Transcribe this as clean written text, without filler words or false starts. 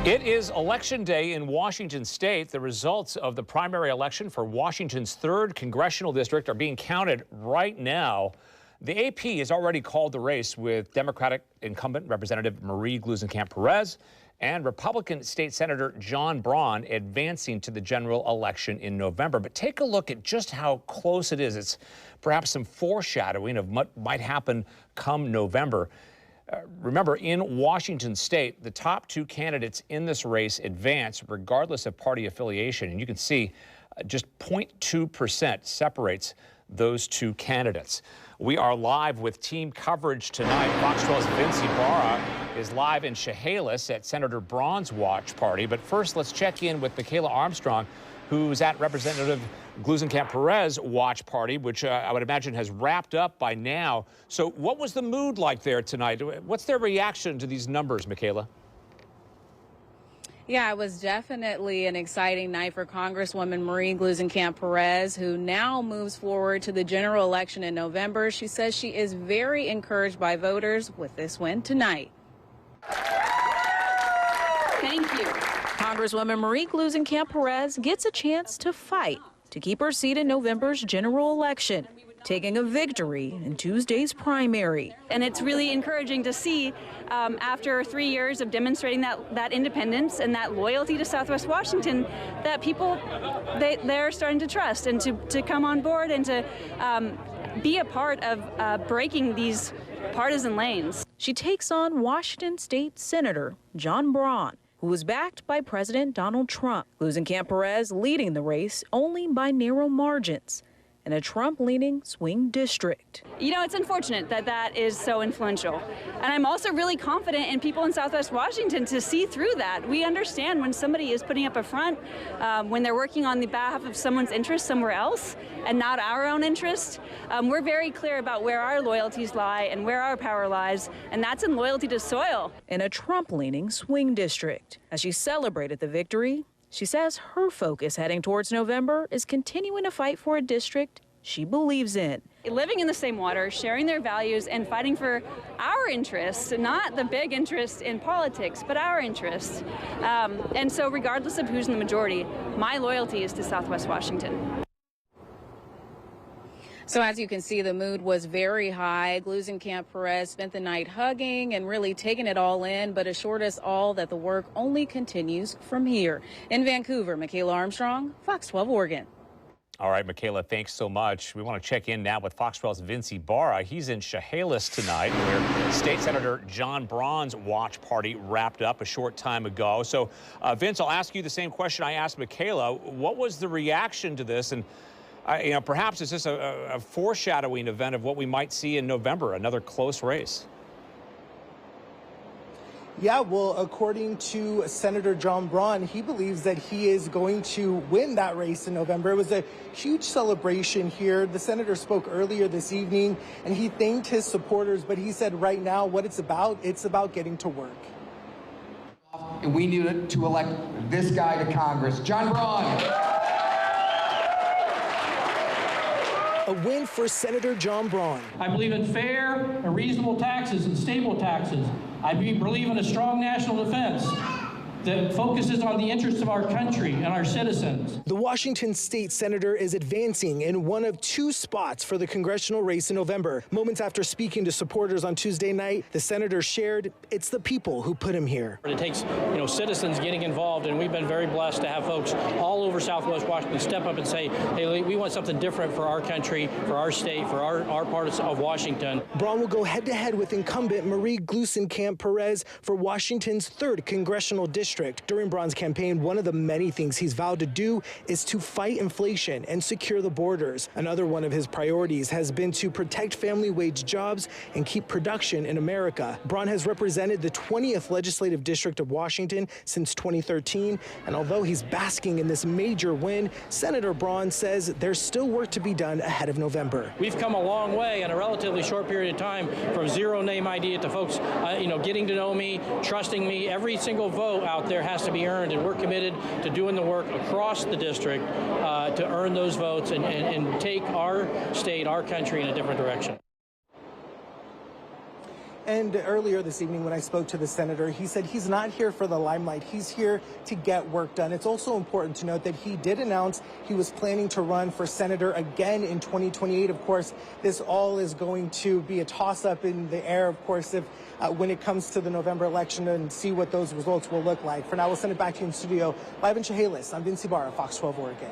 It is Election Day in Washington State. The results of the primary election for Washington's 3rd congressional district are being counted right now. The AP has already called the race with Democratic incumbent Representative Marie Gluesenkamp Perez and Republican State Senator John Braun advancing to the general election in November. But take a look at just how close it is. It's perhaps some foreshadowing of what might happen come November. Remember, in Washington State, the top 2 candidates in this race advance regardless of party affiliation. And you can see just 0.2% separates those 2 candidates. We are live with team coverage tonight. Fox 12's Vince Ibarra is live in Chehalis at Senator Braun's watch party. But first, let's check in with Michaela Armstrong, who's at Representative Gluesenkamp Perez watch party, which I would imagine has wrapped up by now. So what was the mood like there tonight? What's their reaction to these numbers, Michaela? Yeah, it was definitely an exciting night for Congresswoman Marie Gluesenkamp Perez, who now moves forward to the general election in November. She says she is very encouraged by voters with this win tonight. Thank you. Congresswoman Marie Gluesenkamp Perez gets a chance to fight to keep her seat in November's general election, taking a victory in Tuesday's primary. And it's really encouraging to see after 3 years of demonstrating that independence and that loyalty to Southwest Washington, that people, they're starting to trust and to come on board and to be a part of breaking these partisan lanes. She takes on Washington State Senator John Braun, who was backed by President Donald Trump. Gluesenkamp Perez leading the race only by narrow margins in a Trump-leaning swing district. You know, it's unfortunate that that is so influential. And I'm also really confident in people in Southwest Washington to see through that. We understand when somebody is putting up a front, when they're working on the behalf of someone's interest somewhere else and not our own interest. We're very clear about where our loyalties lie and where our power lies, and that's in loyalty to soil. In a Trump-leaning swing district. As she celebrated the victory, she says her focus heading towards November is continuing to fight for a district she believes in. Living in the same water, sharing their values, and fighting for our interests, not the big interests in politics, but our interests. And so regardless of who's in the majority, my loyalty is to Southwest Washington. So as you can see, the mood was very high. Gluesenkamp Perez spent the night hugging and really taking it all in, but assured us all that the work only continues from here. In Vancouver, Michaela Armstrong, Fox 12 Oregon. All right, Michaela, thanks so much. We want to check in now with Fox 12's Vince Ibarra. He's in Chehalis tonight, where State Senator John Braun's watch party wrapped up a short time ago. So, Vince, I'll ask you the same question I asked Michaela. What was the reaction to this? And you know, perhaps is this a foreshadowing event of what we might see in November, another close race? Yeah, well, according to Senator John Braun, he believes that he is going to win that race in November. It was a huge celebration here. The senator spoke earlier this evening, and he thanked his supporters, but he said right now what it's about getting to work. We need to elect this guy to Congress, John Braun. A win for Senator John Braun. I believe in fair and reasonable taxes and stable taxes. I believe in a strong national defense that focuses on the interests of our country and our citizens. The Washington State Senator is advancing in one of 2 spots for the congressional race in November. Moments after speaking to supporters on Tuesday night, the senator shared it's the people who put him here. It takes, citizens getting involved, and we've been very blessed to have folks all over Southwest Washington step up and say, hey, we want something different for our country, for our state, for our part of Washington. Braun will go head-to-head with incumbent Marie Gluesenkamp Perez for Washington's 3rd congressional district. During Braun's campaign, one of the many things he's vowed to do is to fight inflation and secure the borders. Another one of his priorities has been to protect family wage jobs and keep production in America. Braun has represented the 20th legislative district of Washington since 2013, and although he's basking in this major win, Senator Braun says there's still work to be done ahead of November. We've come a long way in a relatively short period of time, from zero name idea to folks, getting to know me, trusting me. Every single vote out there has to be earned, and we're committed to doing the work across the district to earn those votes and take our state, our country in a different direction. And earlier this evening when I spoke to the senator, he said he's not here for the limelight. He's here to get work done. It's also important to note that he did announce he was planning to run for senator again in 2028. Of course, this all is going to be a toss-up in the air, of course, if when it comes to the November election, and see what those results will look like. For now, we'll send it back to you in studio. Live in Chehalis, I'm Vince Ibarra, Fox 12 Oregon.